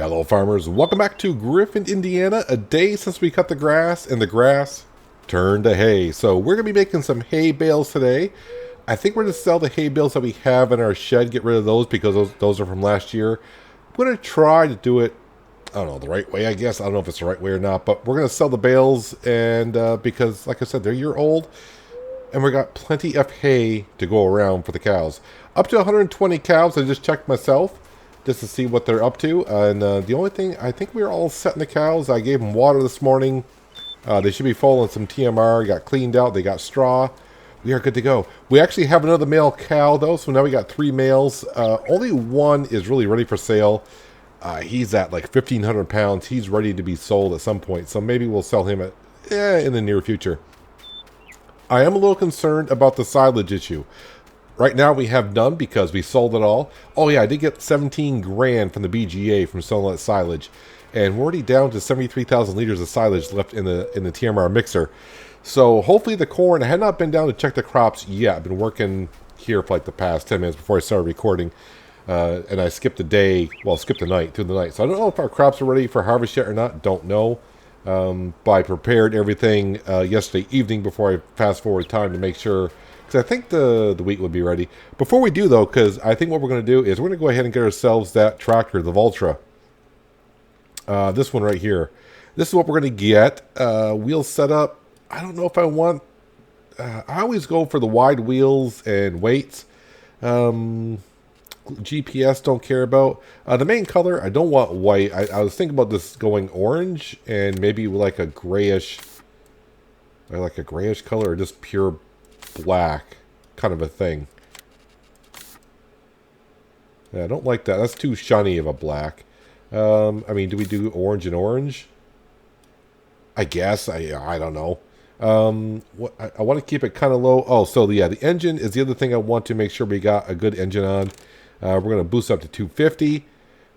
Hello farmers, welcome back to Griffin, Indiana. A day since we cut the grass and the grass turned to hay. So we're going to be making some hay bales today. I think we're going to sell the hay bales that we have in our shed, get rid of those because those are from last year. I'm going to try to do it, I don't know, the right way I guess. I don't know if it's the right way or not, but we're going to sell the bales and because like I said, they're a year old and we got plenty of hay to go around for the cows. Up to 120 cows, I just checked myself, just to see what they're up to. And the only thing, I think we're all set in the cows. I gave them water this morning. They should be full of some TMR. Got cleaned out. They got straw. We are good to go. We actually have another male cow, though. So now we got 3 males. Only one is really ready for sale. He's at like 1,500 pounds. He's ready to be sold at some point. So maybe we'll sell him in the near future. I am a little concerned about the silage issue. Right now we have none because we sold it all. Oh yeah, I did get 17 grand from the BGA from selling that silage. And we're already down to 73,000 liters of silage left in the TMR mixer. So hopefully the corn, I had not been down to check the crops yet. I've been working here for like the past 10 minutes before I started recording. And I skipped the day, well skipped the night, through the night. So I don't know if our crops are ready for harvest yet or not, don't know. But I prepared everything yesterday evening before I fast forward time to make sure. I think the wheat would be ready. Before we do, though, because I think what we're going to do is we're going to go ahead and get ourselves that tractor, the Vultra. This one right here. This is what we're going to get. Wheel setup. I don't know if I want... I always go for the wide wheels and weights. GPS don't care about. The main color, I don't want white. I was thinking about this going orange and maybe like a grayish... like a grayish color or just pure black kind of a thing. Yeah, I don't like that. That's too shiny of a black. I mean, do we do orange and orange? I guess. I don't know. I want to keep it kind of low. Oh, so yeah, the engine is the other thing I want to make sure we got a good engine on. We're going to boost up to 250.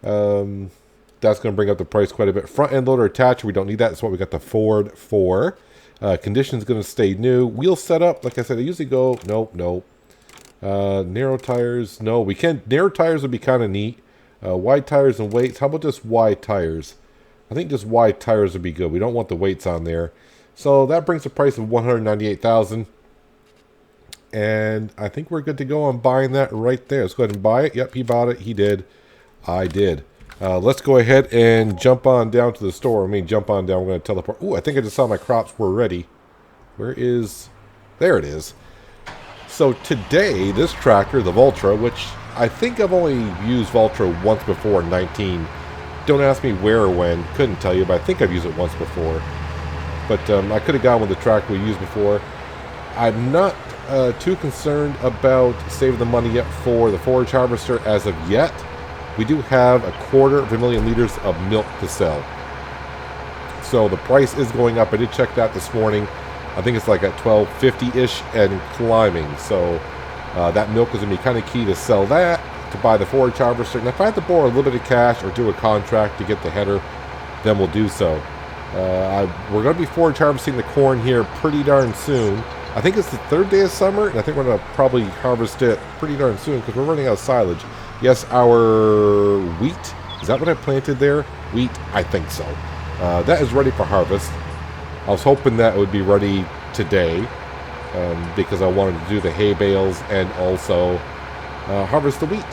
That's going to bring up the price quite a bit. Front end loader attachment, we don't need that. That's what we got the Ford for. Condition's going to stay new. Wheel setup, like I said, I usually go, nope. Narrow tires, no. We can, narrow tires would be kind of neat. Wide tires and weights, how about just wide tires? I think just wide tires would be good. We don't want the weights on there. So that brings the price of $198,000. And I think we're good to go on buying that right there. Let's go ahead and buy it. Yep, he bought it. He did. I did. Let's go ahead and jump on down to the store. Jump on down. We're going to teleport. Ooh, I think I just saw my crops were ready. Where is... There it is. So today, this tractor, the Vultra, which I think I've only used Vultra once before in 19. Don't ask me where or when. Couldn't tell you, but I think I've used it once before. But I could have gone with the tractor we used before. I'm not too concerned about saving the money yet for the forage harvester as of yet. We do have 250,000 liters of milk to sell. So the price is going up. I did check that this morning. I think it's like at $12.50-ish and climbing. So that milk is going to be kind of key to sell that, to buy the forage harvester. And if I have to borrow a little bit of cash or do a contract to get the header, then we'll do so. We're going to be forage harvesting the corn here pretty darn soon. I think it's the 3rd day of summer, and I think we're going to probably harvest it pretty darn soon because we're running out of silage. Yes, our wheat, is that what I planted there? Wheat, I think so. That is ready for harvest. I was hoping that it would be ready today because I wanted to do the hay bales and also harvest the wheat.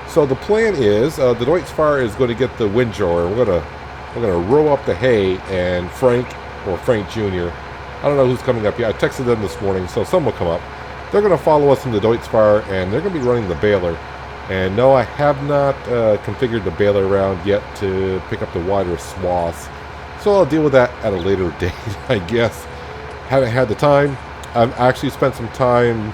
So the plan is, the Deutz Fire is going to get the windrower. We're going to row up the hay, and Frank Jr., I don't know who's coming up yet. I texted them this morning, so some will come up. They're going to follow us in the Deutz Fire, and they're going to be running the baler. And no, I have not configured the baler around yet to pick up the wider swaths. So I'll deal with that at a later date, I guess. Haven't had the time. I've actually spent some time.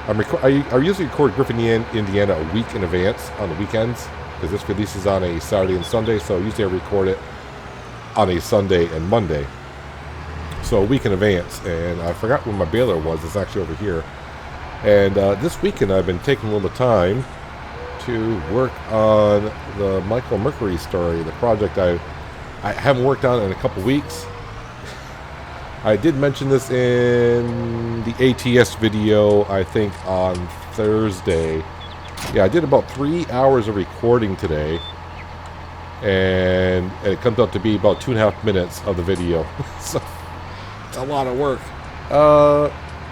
I usually record Griffin, Indiana a week in advance on the weekends, because this releases on a Saturday and Sunday, so usually I record it on a Sunday and Monday. So a week in advance, and I forgot where my baler was. It's actually over here. And this weekend I've been taking a little time to work on the Michael Mercury story, the project I haven't worked on in a couple weeks. I did mention this in the ATS video, I think on Thursday. Yeah, I did about 3 hours of recording today. And it comes out to be about 2.5 minutes of the video. So it's a lot of work.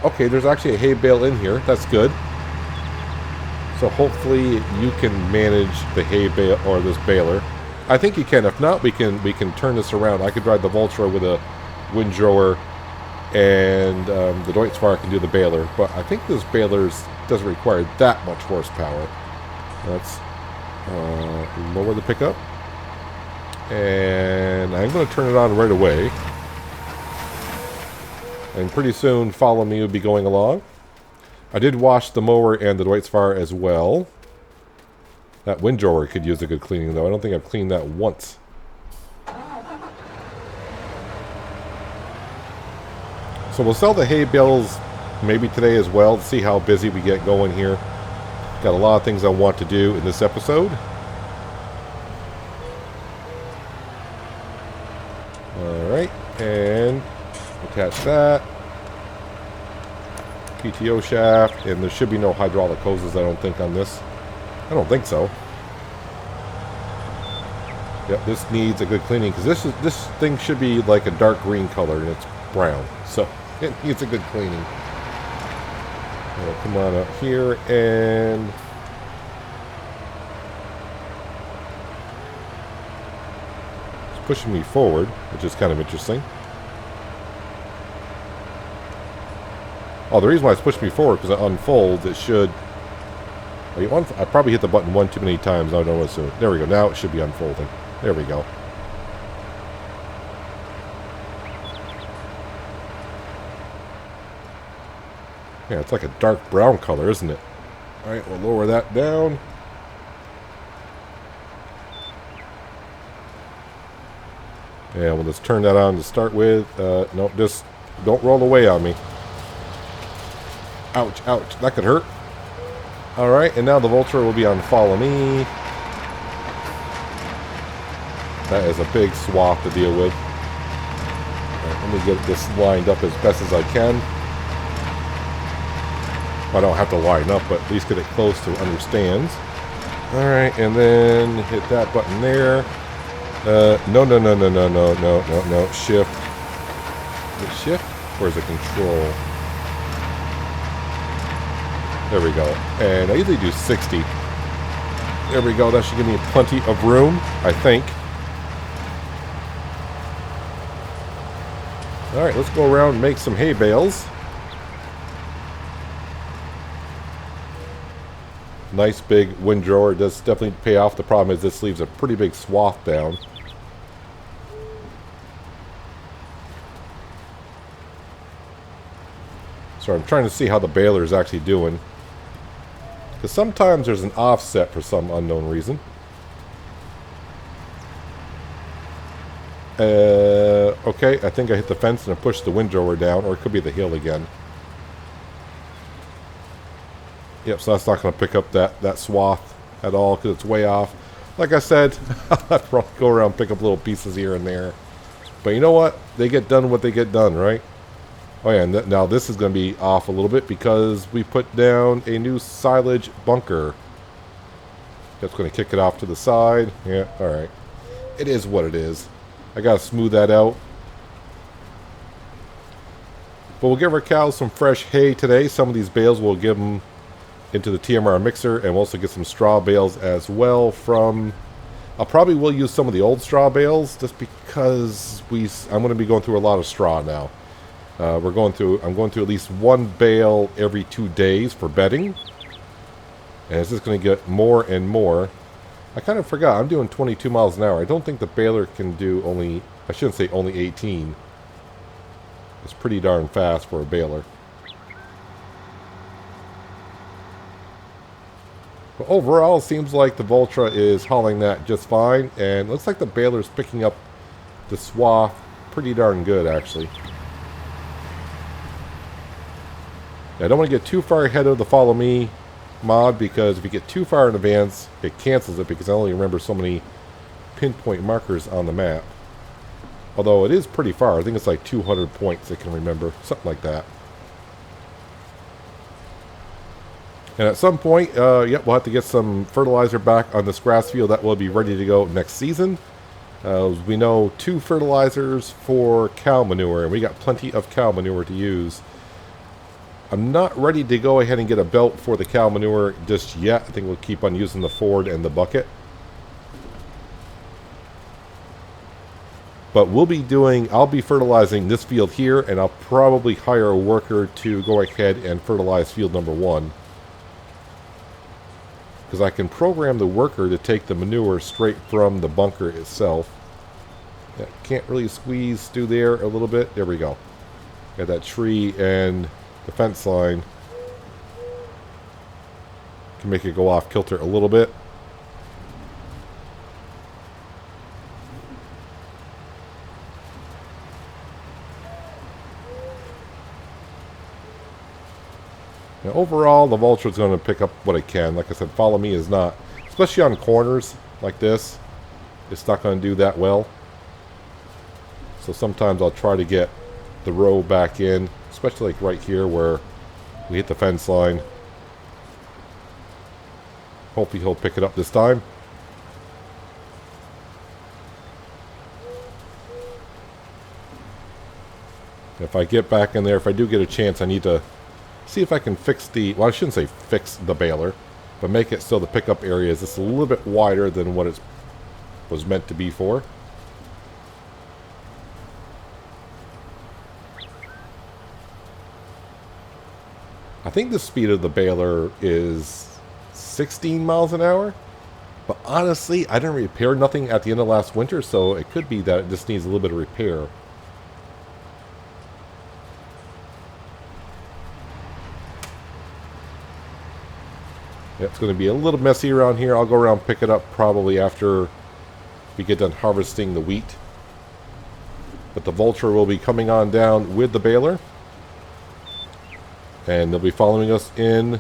Okay, there's actually a hay bale in here. That's good. So hopefully you can manage the hay bale or this baler. I think you can. If not, we can turn this around. I could drive the Voltra with a windrower, and the Deutz-Fahr can do the baler. But I think this baler doesn't require that much horsepower. Let's lower the pickup. And I'm going to turn it on right away. And pretty soon, Follow Me will be going along. I did wash the mower and the Deutz-Fahr as well. That windrower could use a good cleaning, though. I don't think I've cleaned that once. So we'll sell the hay bales maybe today as well to see how busy we get going here. Got a lot of things I want to do in this episode. Alright, and attach that. PTO shaft, and there should be no hydraulic hoses, I don't think, on this. I don't think so. Yep, this needs a good cleaning, because this thing should be like a dark green color, and it's brown. So, it needs a good cleaning. We'll come on up here, and pushing me forward, which is kind of interesting. Oh, the reason why it's pushing me forward, because it unfolds, it should... I probably hit the button one too many times. I don't know soon. There we go. Now it should be unfolding. There we go. Yeah, it's like a dark brown color, isn't it? Alright, we'll lower that down. And we'll just turn that on to start with. No, just don't roll away on me. Ouch, ouch. That could hurt. Alright, and now the Voltra will be on Follow Me. That is a big swath to deal with. Right, let me get this lined up as best as I can. I don't have to line up, but at least get it close to understands. Alright, and then hit that button there. No. Shift. Is it shift? Or is it control? There we go. And I usually do 60. There we go. That should give me plenty of room, I think. Alright, let's go around and make some hay bales. Nice big windrower. It does definitely pay off. The problem is this leaves a pretty big swath down. So I'm trying to see how the baler is actually doing. Because sometimes there's an offset for some unknown reason. Okay, I think I hit the fence and I pushed the windrower down, or it could be the hill again. Yep, so that's not going to pick up that swath at all because it's way off. Like I said, I'll probably go around and pick up little pieces here and there. But you know what? They get done what they get done, right? Oh yeah, and now this is going to be off a little bit because we put down a new silage bunker. That's going to kick it off to the side. Yeah, alright. It is what it is. I got to smooth that out. But we'll give our cows some fresh hay today. Some of these bales we'll give them into the TMR mixer, and we'll also get some straw bales as well from... I probably will use some of the old straw bales just because I'm going to be going through a lot of straw now. I'm going through at least one bale every 2 days for bedding. And it's just going to get more and more. I kind of forgot, I'm doing 22 miles an hour. I don't think the baler can do only, I shouldn't say only 18. It's pretty darn fast for a baler. But overall, it seems like the Voltra is hauling that just fine. And it looks like the baler's picking up the swath pretty darn good, actually. I don't want to get too far ahead of the Follow Me mod, because if you get too far in advance, it cancels it, because I only remember so many pinpoint markers on the map. Although it is pretty far. I think it's like 200 points I can remember. Something like that. And at some point, yep, we'll have to get some fertilizer back on this grass field. That will be ready to go next season. We know 2 fertilizers for cow manure, and we got plenty of cow manure to use. I'm not ready to go ahead and get a belt for the cow manure just yet. I think we'll keep on using the Ford and the bucket. But I'll be fertilizing this field here, and I'll probably hire a worker to go ahead and fertilize field number 1. Because I can program the worker to take the manure straight from the bunker itself. Yeah, can't really squeeze through there a little bit. There we go. Got that tree and the fence line. Can make it go off kilter a little bit. Now overall, the vulture is going to pick up what it can. Like I said, follow me is not, especially on corners like this, it's not going to do that well. So sometimes I'll try to get the row back in, especially like right here where we hit the fence line. Hopefully he'll pick it up this time. If I get back in there, if I do get a chance, I need to see if I can fix well, I shouldn't say fix the baler, but make it so the pickup area is just a little bit wider than what it was meant to be for. I think the speed of the baler is 16 miles an hour, but honestly, I didn't repair nothing at the end of last winter, so it could be that it just needs a little bit of repair. It's going to be a little messy around here. I'll go around and pick it up probably after we get done harvesting the wheat. But the vulture will be coming on down with the baler. And they'll be following us in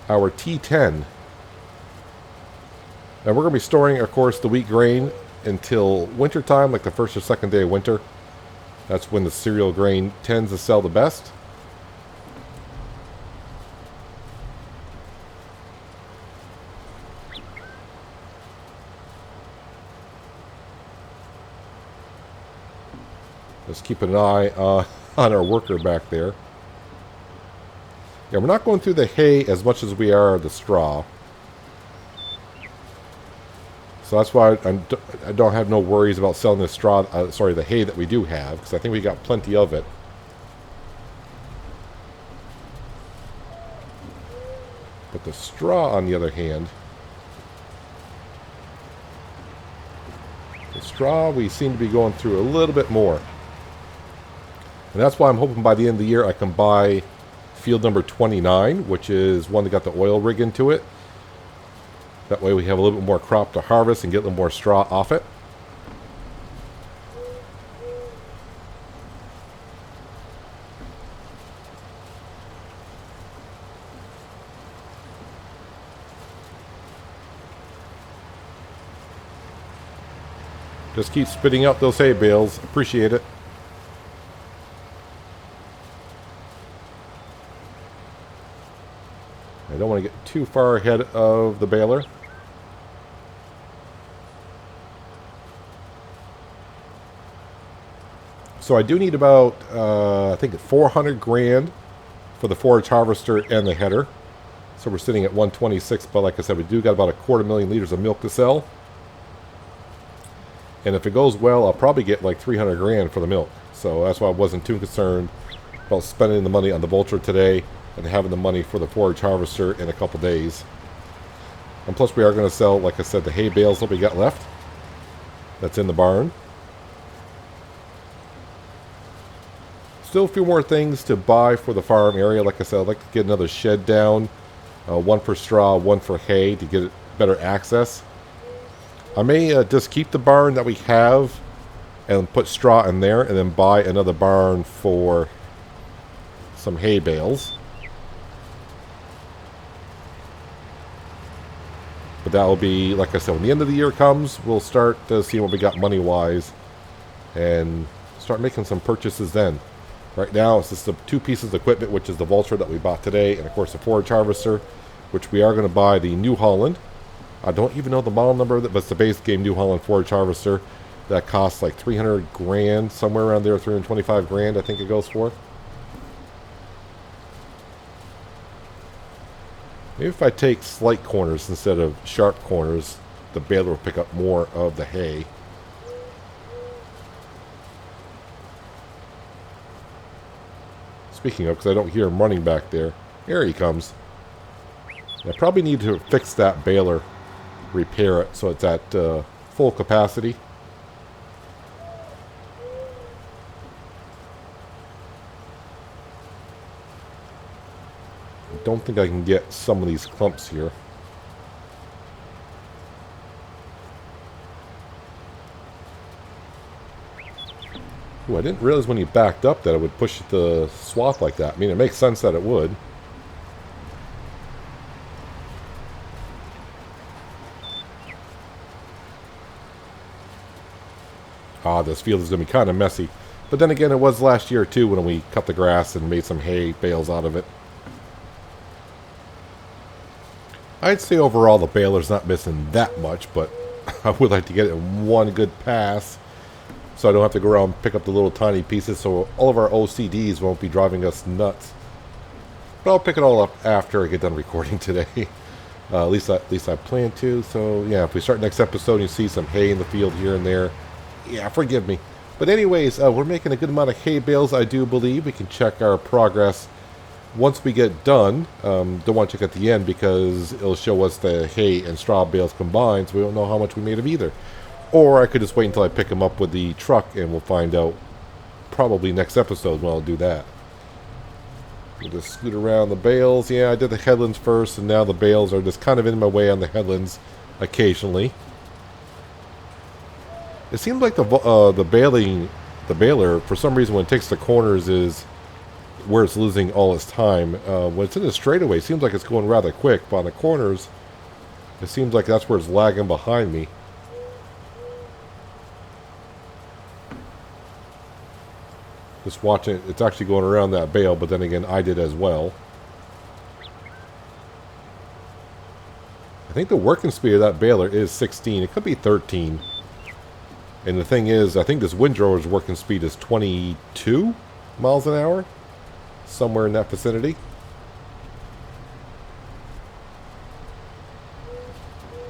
our T10. And we're going to be storing, of course, the wheat grain until winter time, like the first or second day of winter. That's when the cereal grain tends to sell the best. Just keeping an eye on our worker back there. Yeah, we're not going through the hay as much as we are the straw. So that's why I don't have no worries about selling the straw, the hay that we do have, because I think we got plenty of it. But the straw, on the other hand, the straw we seem to be going through a little bit more. And that's why I'm hoping by the end of the year I can buy field number 29, which is one that got the oil rig into it. That way we have a little bit more crop to harvest and get a little more straw off it. Just keep spitting out those hay bales. Appreciate it. I don't want to get too far ahead of the baler. So I do need about, I think 400 grand for the forage harvester and the header. So we're sitting at 126, but like I said, we do got about 250,000 liters of milk to sell. And if it goes well, I'll probably get like 300 grand for the milk. So that's why I wasn't too concerned about spending the money on the vulture today and having the money for the forage harvester in a couple days. And plus we are going to sell, like I said, the hay bales that we got left. That's in the barn. Still a few more things to buy for the farm area. Like I said, I'd like to get another shed down. One for straw, one for hay to get better access. I may just keep the barn that we have and put straw in there and then buy another barn for some hay bales. But that will be, like I said, when the end of the year comes, we'll start to see what we got money-wise and start making some purchases then. Right now, it's just the two pieces of equipment, which is the Vulture that we bought today, and of course the forage harvester, which we are going to buy the New Holland. I don't even know the model number of it, but it's the base game New Holland forage harvester that costs like 300 grand, somewhere around there, 325 grand, I think it goes for. Maybe if I take slight corners instead of sharp corners, the baler will pick up more of the hay. Speaking of, because I don't hear him running back there. Here he comes. I probably need to fix that baler, repair it so it's at full capacity. I don't think I can get some of these clumps here. Ooh, I didn't realize when you backed up that it would push the swath like that. I mean, it makes sense that it would. Ah, this field is going to be kind of messy. But then again, it was last year too when we cut the grass and made some hay bales out of it. I'd say overall the baler's not missing that much, but I would like to get it in one good pass so I don't have to go around and pick up the little tiny pieces, so all of our OCDs won't be driving us nuts. But I'll pick it all up after I get done recording today. At least I plan to. So yeah, if we start next episode and you see some hay in the field here and there, yeah, forgive me. But anyways, we're making a good amount of hay bales, I do believe. We can check our progress once we get done. Don't want to check at the end because it'll show us the hay and straw bales combined, so we don't know how much we made of either. Or I could just wait until I pick them up with the truck and we'll find out probably next episode when I'll do that. We'll just scoot around the bales. Yeah, I did the headlands first, and now the bales are just kind of in my way on the headlands occasionally. It seems like the baler, for some reason, when it takes the corners is where it's losing all its time. When it's in the straightaway, it seems like it's going rather quick, but on the corners, it seems like that's where it's lagging behind me. Just watching, it's actually going around that bale, but then again, I did as well. I think the working speed of that baler is 16. It could be 13. And the thing is, I think this windrower's working speed is 22 miles an hour. Somewhere in that vicinity.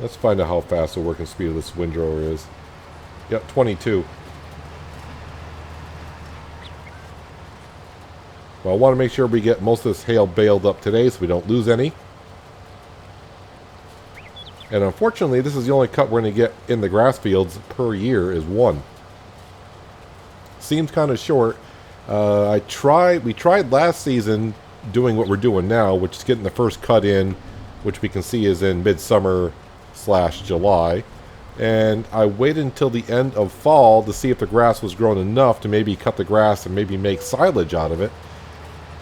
Let's find out how fast the working speed of this windrower is. Yep, 22. Well, I want to make sure we get most of this hay baled up today so we don't lose any. And unfortunately, this is the only cut we're going to get in the grass fields per year is one. Seems kind of short. We tried last season doing what we're doing now, which is getting the first cut in, which we can see is in midsummer/July. And I waited until the end of fall to see if the grass was grown enough to maybe cut the grass and maybe make silage out of it.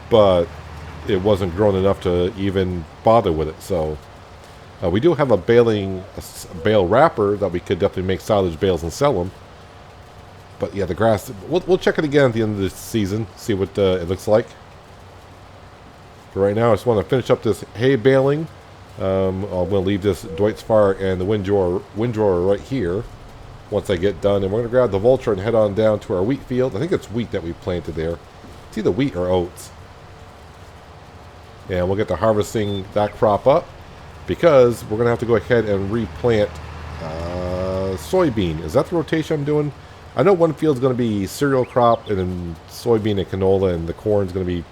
But it wasn't grown enough to even bother with it. So we do have a bale wrapper that we could definitely make silage bales and sell them. But yeah, the grass, we'll check it again at the end of the season, see what it looks like. But right now, I just want to finish up this hay baling. I'm going to leave this Deutz Fire and the windrower right here once I get done. And we're going to grab the Vulture and head on down to our wheat field. I think it's wheat that we planted there. It's either wheat or oats. And we'll get to harvesting that crop up because we're going to have to go ahead and replant soybean. Is that the rotation I'm doing? I know one field's going to be cereal crop and then soybean and canola, and the corn's going to be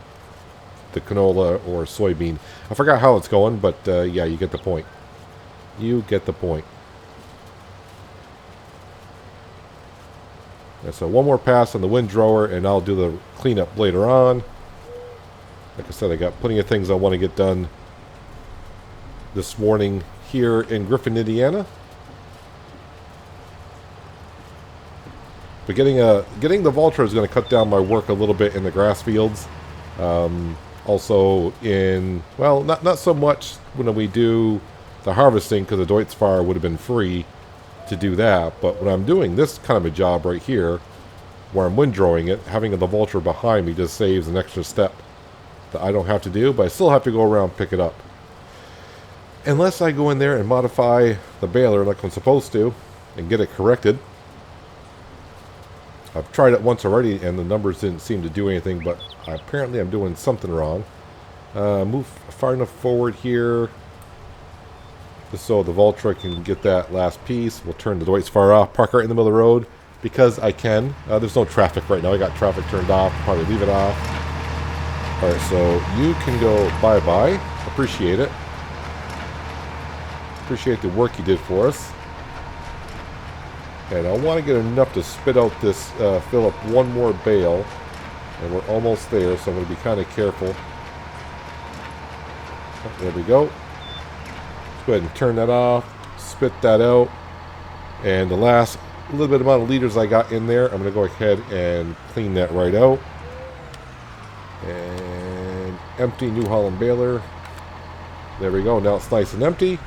the canola or soybean. I forgot how it's going, but yeah, you get the point. You get the point. And so one more pass on the windrower, and I'll do the cleanup later on. Like I said, I got plenty of things I want to get done this morning here in Griffin, Indiana. But getting the Vulture is going to cut down my work a little bit in the grass fields. Also in, well, not so much when we do the harvesting, because the Deutz Fire would have been free to do that. But when I'm doing this kind of a job right here, where I'm windrowing it, having the vulture behind me just saves an extra step that I don't have to do, but I still have to go around and pick it up. Unless I go in there and modify the baler like I'm supposed to and get it corrected. I've tried it once already and the numbers didn't seem to do anything, but apparently I'm doing something wrong. Move far enough forward here just so the Valtra can get that last piece. We'll turn the Deutz far off, park right in the middle of the road because I can. There's no traffic right now. I got traffic turned off. Probably leave it off. Alright, so you can go bye-bye. Appreciate it. Appreciate the work you did for us. And I want to get enough to spit out this, fill up one more bale. And we're almost there, so I'm going to be kind of careful. Oh, there we go. Let's go ahead and turn that off. Spit that out. And the last little bit amount of liters I got in there, I'm going to go ahead and clean that right out. And empty New Holland baler. There we go. Now it's nice and empty.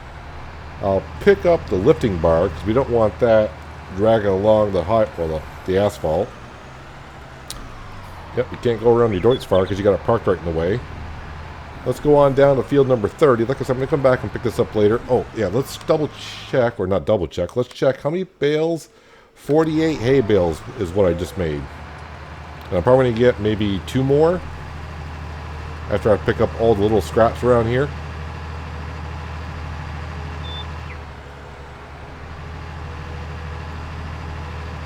I'll pick up the lifting bar because we don't want that dragging along the the asphalt. Yep, you can't go around your Deutz fire because you got it parked right in the way. Let's go on down to field number 30. Like I said, I'm going to come back and pick this up later. Oh, yeah, let's double check, or not double check. Let's check how many bales. 48 hay bales is what I just made. And I'm probably going to get maybe 2 more after I pick up all the little scraps around here.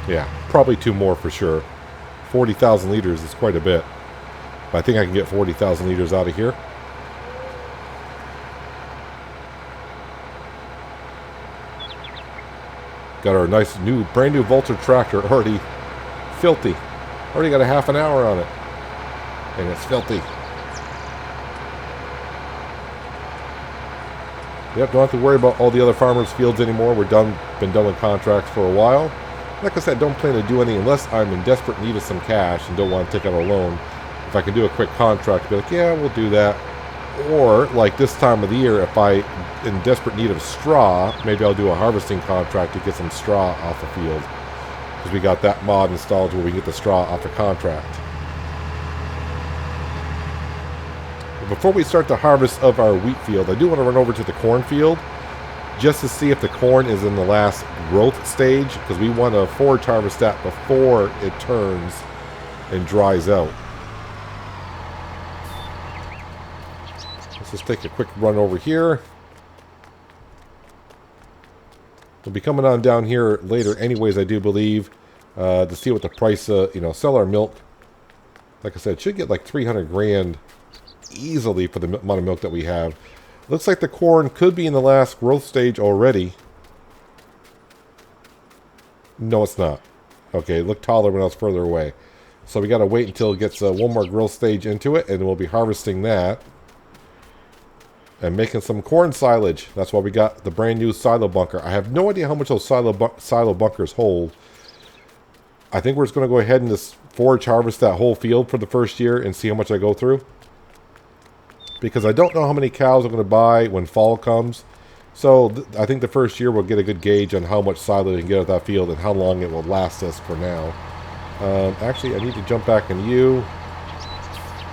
Yeah, probably 2 more for sure. 40,000 liters is quite a bit. But I think I can get 40,000 liters out of here. Got our nice new, brand new Valtra tractor already filthy. Already got a half an hour on it. And it's filthy. Yep, don't have to worry about all the other farmers' fields anymore. We're done, been done with contracts for a while. Like I said, don't plan to do anything unless I'm in desperate need of some cash and don't want to take out a loan. If I can do a quick contract, be like, yeah, we'll do that. Or, like this time of the year, if I'm in desperate need of straw, maybe I'll do a harvesting contract to get some straw off the field. Because we got that mod installed where we can get the straw off the contract. Before we start the harvest of our wheat field, I do want to run over to the corn field just to see if the corn is in the last growth stage, because we want to forage harvest that before it turns and dries out. Let's just take a quick run over here. We'll be coming on down here later anyways, I do believe, to see what the price, sell our milk. Like I said, should get like 300 grand easily for the amount of milk that we have. Looks like the corn could be in the last growth stage already. No, it's not. Okay, it looked taller when I was further away. So we got to wait until it gets one more growth stage into it, and we'll be harvesting that. And making some corn silage. That's why we got the brand new silo bunker. I have no idea how much those silo bunkers hold. I think we're just going to go ahead and just forage harvest that whole field for the first year and see how much I go through. Because I don't know how many cows I'm going to buy when fall comes. So I think the first year we'll get a good gauge on how much silage we can get out of that field and how long it will last us for now. Actually, I need to jump back in you.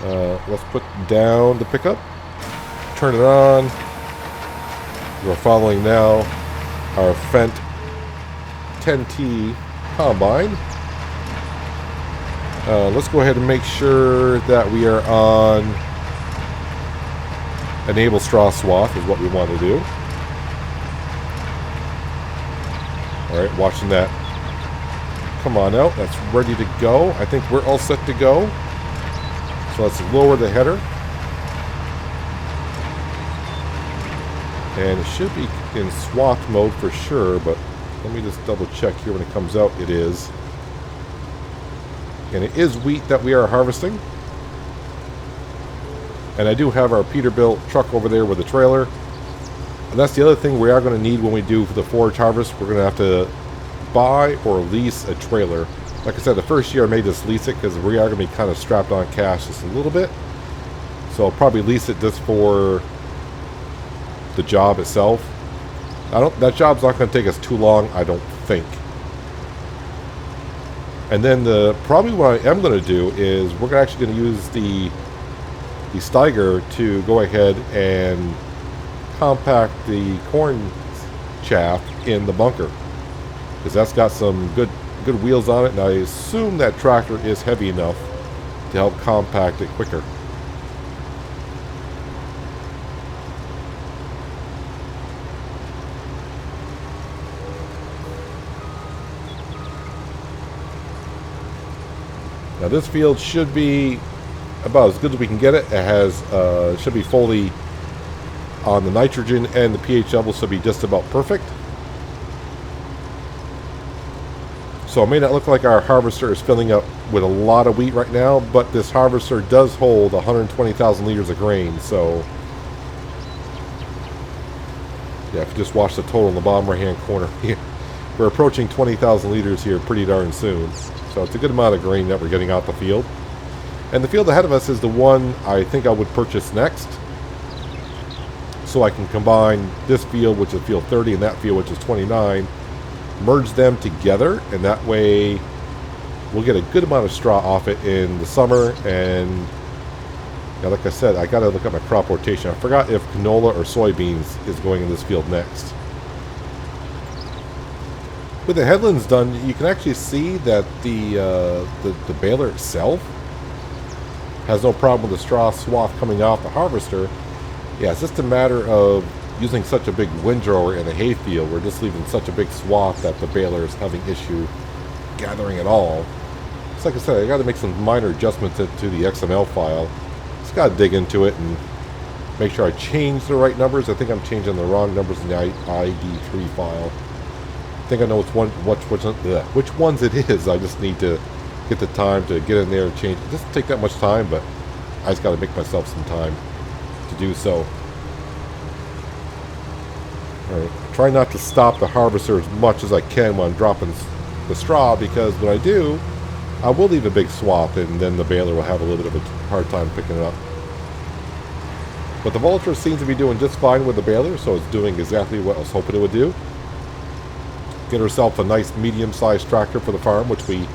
Let's put down the pickup. Turn it on. We're following now our Fendt 10T combine. Let's go ahead and make sure that we are on enable straw swath is what we want to do. Alright, watching that come on out. That's ready to go. I think we're all set to go. So let's lower the header. And it should be in swath mode for sure, but let me just double check here when it comes out. It is. And it is wheat that we are harvesting. And I do have our Peterbilt truck over there with the trailer. And that's the other thing we are going to need when we do for the forage harvest. We're going to have to buy or lease a trailer. Like I said, the first year I may just lease it because we are going to be kind of strapped on cash just a little bit. So I'll probably lease it just for the job itself. That job's not going to take us too long, I don't think. And then probably what I am going to do is we're actually going to use the Steiger to go ahead and compact the corn chaff in the bunker, because that's got some good wheels on it, and I assume that tractor is heavy enough to help compact it quicker. Now this field should be about as good as we can get it. It has should be fully on the nitrogen, and the pH level should be just about perfect. So it may not look like our harvester is filling up with a lot of wheat right now, but this harvester does hold 120,000 liters of grain. So yeah, if you just watch the total in the bottom right hand corner here, we're approaching 20,000 liters here pretty darn soon. So it's a good amount of grain that we're getting out the field. And the field ahead of us is the one I think I would purchase next. So I can combine this field, which is field 30, and that field, which is 29, merge them together, and that way we'll get a good amount of straw off it in the summer. And yeah, like I said, I gotta look at my crop rotation. I forgot if canola or soybeans is going in this field next. With the headlands done, you can actually see that the baler itself has no problem with the straw swath coming off the harvester. Yeah, it's just a matter of using such a big windrower in a hay field. We're just leaving such a big swath that the baler is having issue gathering it all. It's like I said, I got to make some minor adjustments to the XML file. Just got to dig into it and make sure I change the right numbers. I think I'm changing the wrong numbers in the ID3 file. I think I know which ones it is. I just need to get the time to get in there and change. It doesn't take that much time, but I just got to make myself some time to do so. Alright, try not to stop the harvester as much as I can when I'm dropping the straw, because when I do, I will leave a big swath, and then the baler will have a little bit of a hard time picking it up. But the Vulture seems to be doing just fine with the baler, so it's doing exactly what I was hoping it would do. Get herself a nice medium-sized tractor for the farm, which I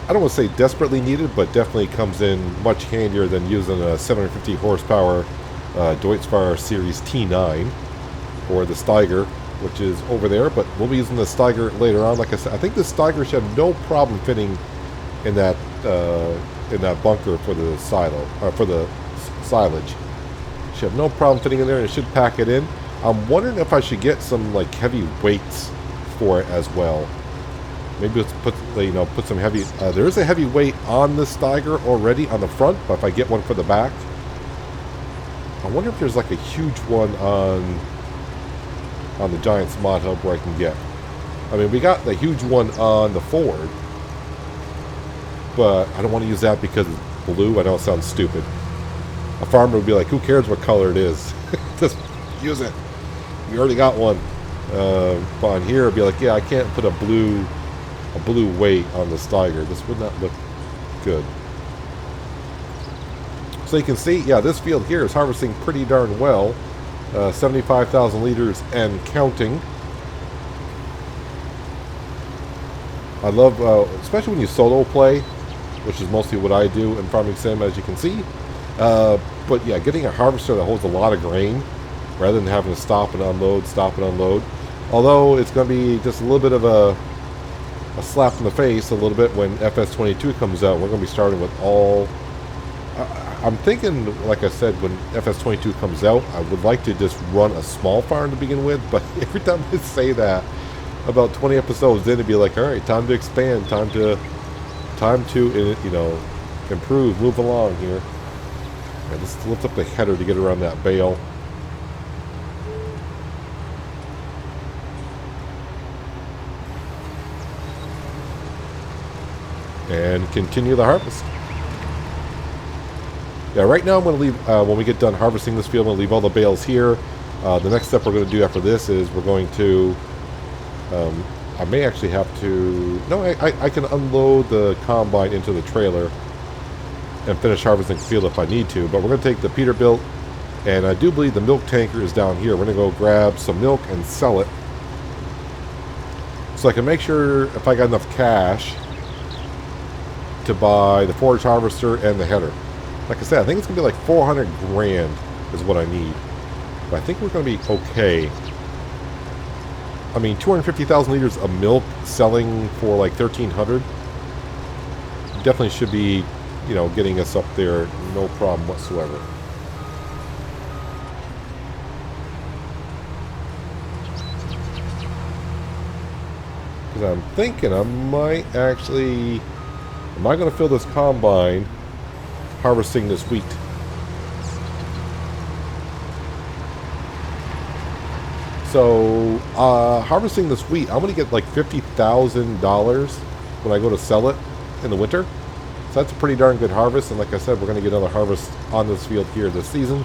don't want to say desperately needed, but definitely comes in much handier than using a 750 horsepower Deutz-Fahr Series T9 or the Steiger, which is over there. But we'll be using the Steiger later on. Like I said, I think the Steiger should have no problem fitting in that bunker for the silage. Should have no problem fitting in there, and it should pack it in. I'm wondering if I should get some like heavy weights for it as well. Maybe let's put some heavy. There is a heavy weight on the Steiger already on the front, but if I get one for the back, I wonder if there's like a huge one on the Giants mod hub where I can get. I mean, we got the huge one on the Ford, but I don't want to use that because it's blue. I know it sounds stupid. A farmer would be like, "Who cares what color it is? Just use it. We already got one." But on here, it'd be like, "Yeah, I can't put a blue weight on the Steiger. This would not look good." So you can see, yeah, this field here is harvesting pretty darn well. 75,000 liters and counting. I love, especially when you solo play, which is mostly what I do in Farming Sim, as you can see. But yeah, getting a harvester that holds a lot of grain, rather than having to stop and unload. Although it's going to be just a little bit of a slap in the face a little bit when FS22 comes out. We're going to be starting with all... I'm thinking, like I said, when FS22 comes out, I would like to just run a small farm to begin with, but every time I say that, about 20 episodes in, it'd be like, alright, time to expand, time to improve, move along here. Right, let's lift up the header to get around that bale. And continue the harvest. Yeah, right now I'm going to leave, when we get done harvesting this field, I'm going to leave all the bales here. The next step we're going to do after this is we're going to, I may actually have to, no, I can unload the combine into the trailer and finish harvesting the field if I need to. But we're going to take the Peterbilt, and I do believe the milk tanker is down here. We're going to go grab some milk and sell it, so I can make sure if I got enough cash to buy the forage harvester and the header. Like I said, I think it's going to be like 400 grand is what I need. But I think we're going to be okay. I mean, 250,000 liters of milk selling for like 1,300 definitely should be, you know, getting us up there, no problem whatsoever. Because I'm thinking I might actually... Am I going to fill this combine harvesting this wheat? So, harvesting this wheat, I'm going to get like $50,000 when I go to sell it in the winter. So that's a pretty darn good harvest. And like I said, we're going to get another harvest on this field here this season.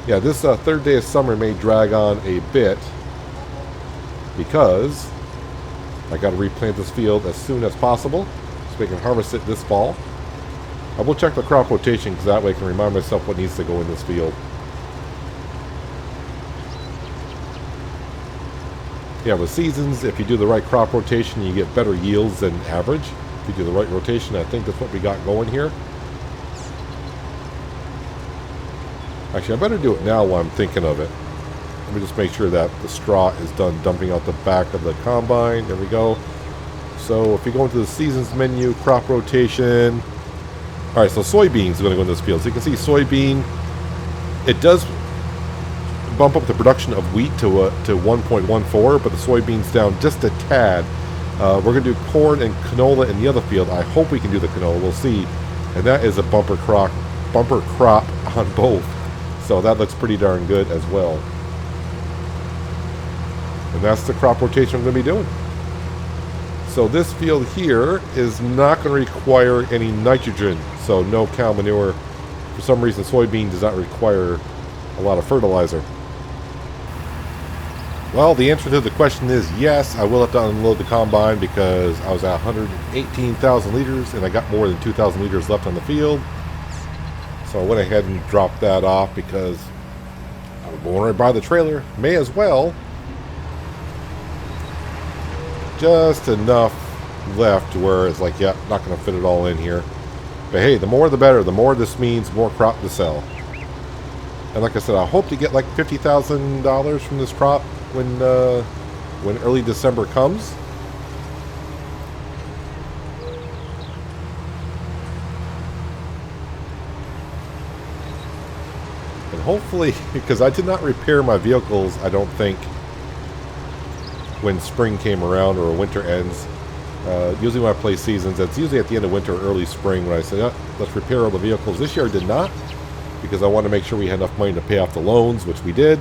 Yeah, this third day of summer may drag on a bit because I got to replant this field as soon as possible so we can harvest it this fall. I will check the crop rotation because that way I can remind myself what needs to go in this field. Yeah, with seasons, if you do the right crop rotation, you get better yields than average. If you do the right rotation, I think that's what we got going here. Actually, I better do it now while I'm thinking of it. Let me just make sure that the straw is done dumping out the back of the combine. There we go. So if you go into the seasons menu, crop rotation. All right, so soybeans are going to go in this field. So you can see soybean, it does bump up the production of wheat to 1.14, but the soybeans down just a tad. We're going to do corn and canola in the other field. I hope we can do the canola. We'll see. And that is a bumper crop on both. So that looks pretty darn good as well. And that's the crop rotation we're going to be doing. So this field here is not going to require any nitrogen. So no cow manure. For some reason, soybean does not require a lot of fertilizer. Well, the answer to the question is yes, I will have to unload the combine because I was at 118,000 liters and I got more than 2,000 liters left on the field. So I went ahead and dropped that off because I was going right by the trailer. May as well. Just enough left where it's like, yeah, not going to fit it all in here. But hey, the more the better. The more this means more crop to sell. And like I said, I hope to get like $50,000 from this crop when early December comes. And hopefully, because I did not repair my vehicles, I don't think, when spring came around or winter ends. Usually when I play seasons, it's usually at the end of winter or early spring when I say, let's repair all the vehicles. This year I did not, because I wanted to make sure we had enough money to pay off the loans, which we did.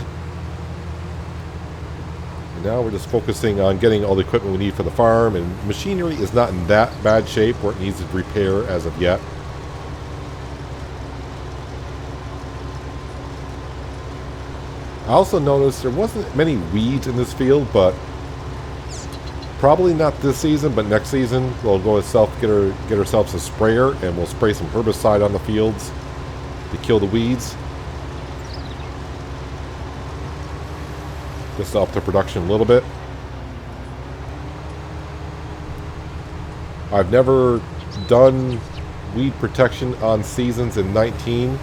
And now we're just focusing on getting all the equipment we need for the farm, and machinery is not in that bad shape where it needs repair as of yet. I also noticed there wasn't many weeds in this field, but probably not this season, but next season we'll go get ourselves a sprayer and we'll spray some herbicide on the fields to kill the weeds. Just to up the production a little bit. I've never done weed protection on seasons in 19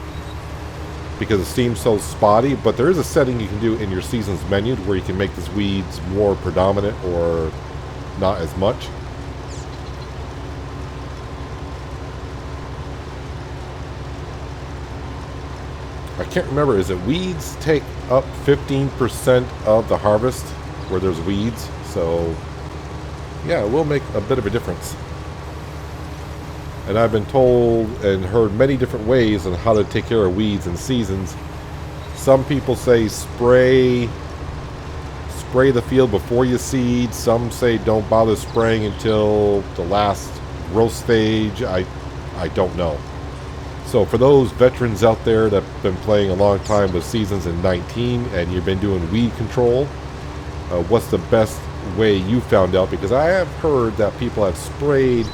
because it seems so spotty, but there is a setting you can do in your seasons menu where you can make these weeds more predominant or not as much. I can't remember, is it weeds take up 15% of the harvest where there's weeds? So yeah, it will make a bit of a difference. And I've been told and heard many different ways on how to take care of weeds in seasons. Some people say spray the field before you seed. Some say don't bother spraying until the last growth stage. I don't know. So for those veterans out there that have been playing a long time with seasons in 19 and you've been doing weed control, what's the best way you found out? Because I have heard that people have sprayed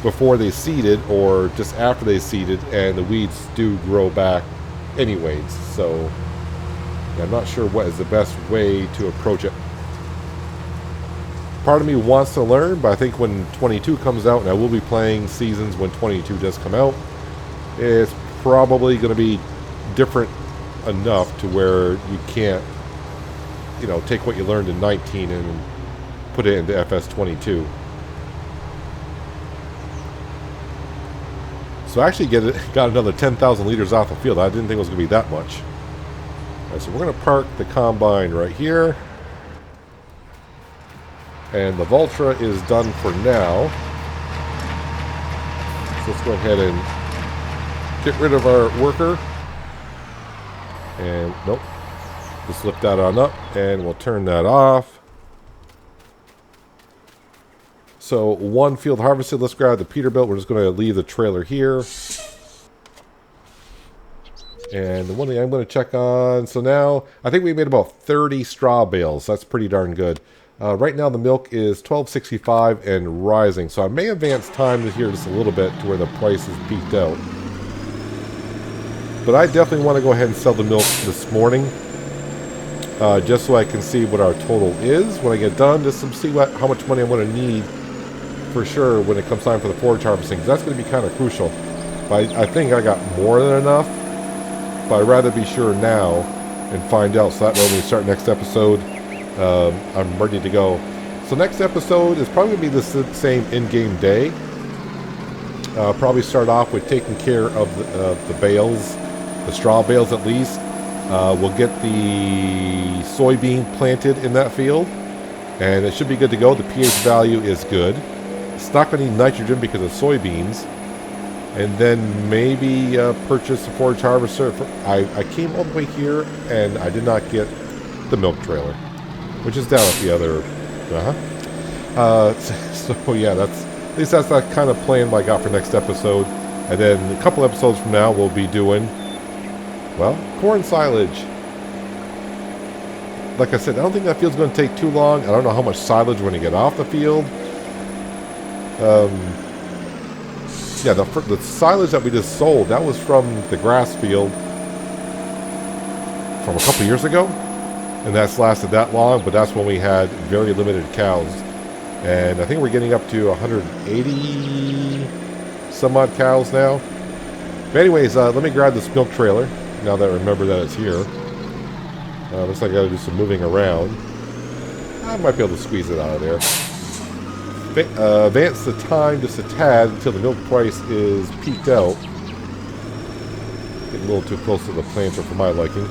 before they seeded or just after they seeded, and the weeds do grow back anyways. So yeah, I'm not sure what is the best way to approach it. part of me wants to learn, but I think when 22 comes out, and I will be playing seasons when 22 does come out, it's probably going to be different enough to where you can't, you know, take what you learned in 19 and put it into FS22. So I actually got another 10,000 liters off the field. I didn't think it was going to be that much. All right, so we're going to park the combine right here. And the Valtra is done for now. So let's go ahead and get rid of our worker. And nope. Just lift that on up and we'll turn that off. So one field harvested. Let's grab the Peterbilt. We're just going to leave the trailer here. And the one thing I'm going to check on. So now I think we made about 30 straw bales. That's pretty darn good. Right now the milk is $12.65 and rising. So I may advance time here just a little bit to where the price is peaked out. But I definitely want to go ahead and sell the milk this morning. Just so I can see what our total is when I get done. Just to see how much money I'm going to need for sure when it comes time for the forage harvesting. Because that's going to be kind of crucial. But I think I got more than enough. But I'd rather be sure now and find out. So that way when we start next episode, I'm ready to go. So next episode is probably going to be the same in-game day. Probably start off with taking care of the bales, the straw bales at least. We'll get the soybean planted in that field, and it should be good to go. The pH value is good. It's not going to need nitrogen because of soybeans. And then maybe purchase a forage harvester. I came all the way here, and I did not get the milk trailer, which is down at the other. So yeah, at least that's that kind of plan I got for next episode. And then a couple episodes from now, we'll be doing, well, corn silage. Like I said, I don't think that field's going to take too long. I don't know how much silage we're going to get off the field. Yeah, the silage that we just sold, that was from the grass field from a couple years ago. And that's lasted that long, but that's when we had very limited cows. And I think we're getting up to 180 some odd cows now. But anyways, let me grab this milk trailer, now that I remember that it's here. Looks like I gotta do some moving around. I might be able to squeeze it out of there. Advance the time just a tad until the milk price is peaked out. Getting a little too close to the planter for my liking.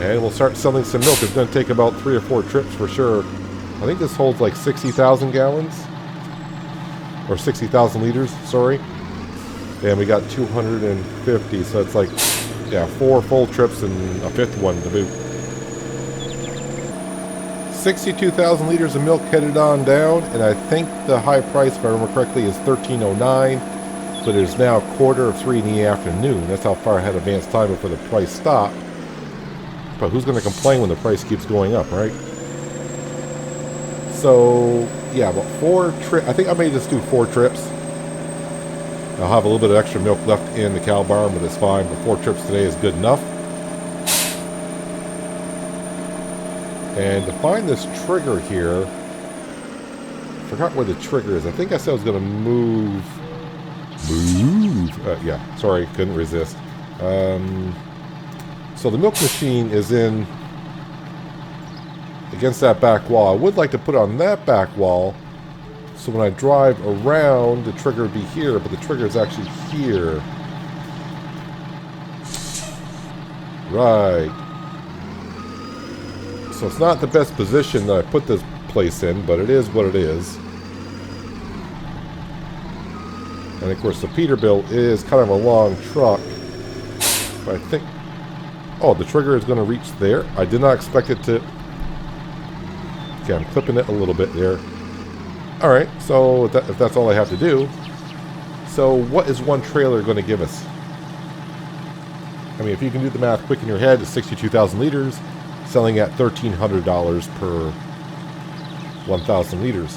And we'll start selling some milk. It's going to take about 3 or 4 trips for sure. I think this holds like 60,000 gallons. Or 60,000 liters, sorry. And we got 250, so it's like, yeah, 4 full trips and a 5th one to boot. 62,000 liters of milk headed on down, and I think the high price, if I remember correctly, is $13.09, but it is now 2:45 in the afternoon. That's how far ahead advance time before the price stopped. But who's going to complain when the price keeps going up, right? So, yeah, about 4 trips. I think I may just do 4 trips. I'll have a little bit of extra milk left in the cow barn, but it's fine. But 4 trips today is good enough. And to find this trigger here, I forgot where the trigger is. I think I said I was going to move. Yeah, sorry, couldn't resist. So the milk machine is in against that back wall. I would like to put it on that back wall, so when I drive around, the trigger would be here, but the trigger is actually here. Right. So it's not the best position that I put this place in, but it is what it is. And of course the Peterbilt is kind of a long truck. But I think... Oh, the trigger is going to reach there. I did not expect it to... Okay, I'm clipping it a little bit there. Alright, so if that's all I have to do. So what is one trailer going to give us? I mean, if you can do the math quick in your head, it's 62,000 liters. Selling at $1,300 per 1,000 liters.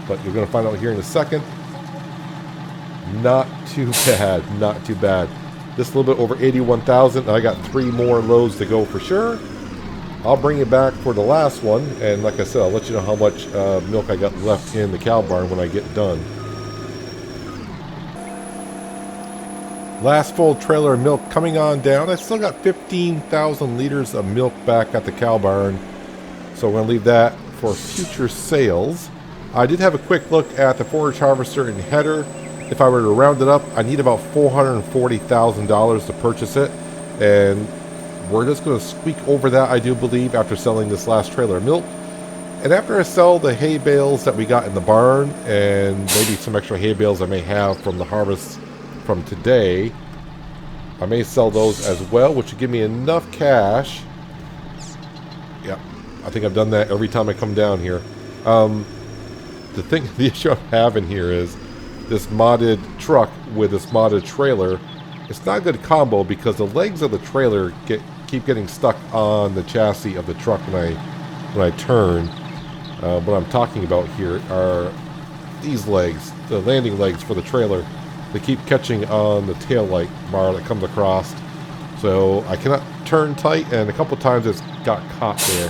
But you're going to find out here in a second. Not too bad. Not too bad. Just a little bit over 81,000. I got 3 more loads to go for sure. I'll bring you back for the last one, and like I said, I'll let you know how much milk I got left in the cow barn when I get done. Last full trailer of milk coming on down. I still got 15,000 liters of milk back at the cow barn, so we're going to leave that for future sales. I did have a quick look at the forage harvester and header. If I were to round it up, I need about $440,000 to purchase it, and we're just going to squeak over that, I do believe, after selling this last trailer of milk. And after I sell the hay bales that we got in the barn, and maybe some extra hay bales I may have from the harvest from today, I may sell those as well, which would give me enough cash. Yeah, I think I've done that every time I come down here. The issue I'm having here is this modded truck with this modded trailer. It's not a good combo because the legs of the trailer keep getting stuck on the chassis of the truck when I turn. What I'm talking about here are these legs, the landing legs for the trailer. They keep catching on the tail light bar that comes across. So I cannot turn tight, and a couple times it's got caught there.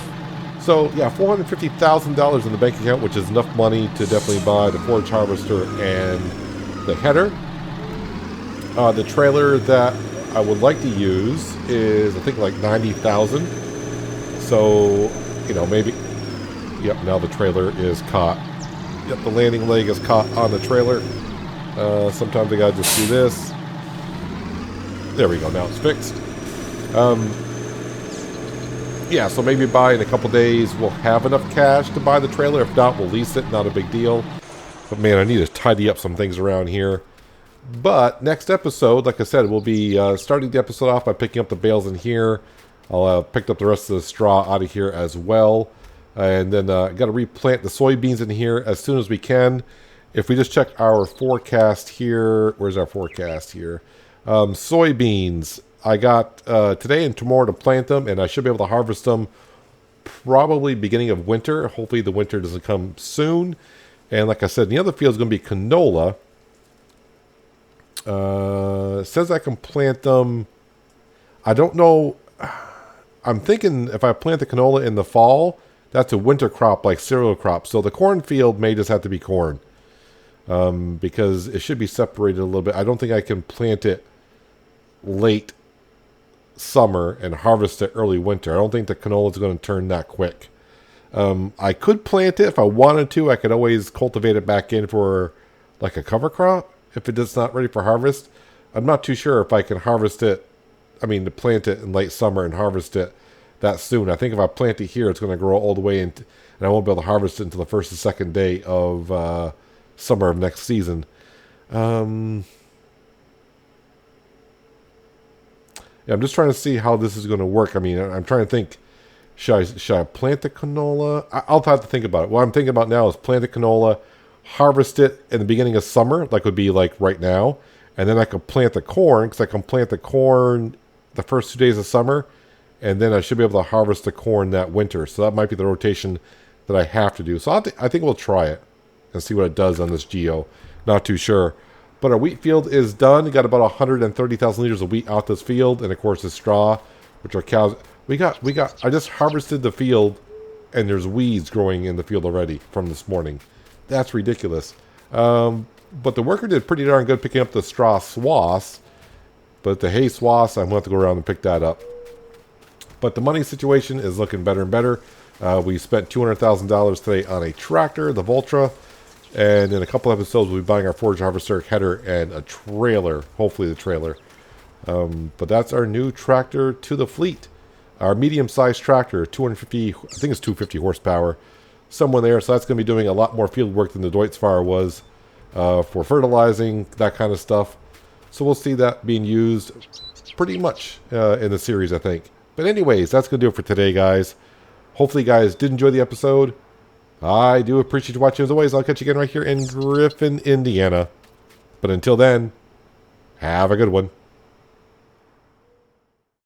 So yeah, $450,000 in the bank account, which is enough money to definitely buy the forage harvester and the header. The trailer that I would like to use is, I think, like $90,000. So, you know, maybe. Yep, now the trailer is caught. Yep, the landing leg is caught on the trailer. Sometimes I gotta just do this. There we go, now it's fixed. Yeah, so maybe in a couple days we'll have enough cash to buy the trailer. If not, we'll lease it, not a big deal. But man, I need to tidy up some things around here. But next episode, like I said, we'll be starting the episode off by picking up the bales in here. I'll pick up the rest of the straw out of here as well. And then got to replant the soybeans in here as soon as we can. If we just check our forecast here, where's our forecast here? Soybeans, I got today and tomorrow to plant them, and I should be able to harvest them probably beginning of winter. Hopefully the winter doesn't come soon. And like I said, the other field is going to be canola. It says I can plant them. I don't know. I'm thinking if I plant the canola in the fall, that's a winter crop like cereal crop. So the cornfield may just have to be corn. Because it should be separated a little bit. I don't think I can plant it late summer and harvest it early winter. I don't think the canola is going to turn that quick. I could plant it if I wanted to. I could always cultivate it back in for like a cover crop if it's not ready for harvest. I'm not too sure if I can harvest it. I mean, to plant it in late summer and harvest it that soon. I think if I plant it here, it's going to grow all the way in, and I won't be able to harvest it until the first or second day of summer of next season. Yeah, I'm just trying to see how this is going to work. I mean, I'm trying to think, should I plant the canola? I'll have to think about it. What I'm thinking about now is plant the canola, harvest it in the beginning of summer, like would be like right now, and then I could plant the corn, because I can plant the corn the first 2 days of summer, and then I should be able to harvest the corn that winter. So that might be the rotation that I have to do. So I think we'll try it and see what it does on this geo. Not too sure. But our wheat field is done. We got about 130,000 liters of wheat out this field, and of course the straw, which our cows. We got. I just harvested the field, and there's weeds growing in the field already from this morning. That's ridiculous. But the worker did pretty darn good picking up the straw swaths. But the hay swaths, I'm going to have to go around and pick that up. But the money situation is looking better and better. We spent $200,000 today on a tractor, the Voltra. And in a couple episodes, we'll be buying our forage harvester, header, and a trailer. Hopefully the trailer. But that's our new tractor to the fleet. Our medium-sized tractor, 250, I think it's 250 horsepower. Somewhere there. So that's going to be doing a lot more field work than the Deutz-Fahr was for fertilizing, that kind of stuff. So we'll see that being used pretty much in the series, I think. But anyways, that's going to do it for today, guys. Hopefully you guys did enjoy the episode. I do appreciate you watching. As always, I'll catch you again right here in Griffin, Indiana. But until then, have a good one.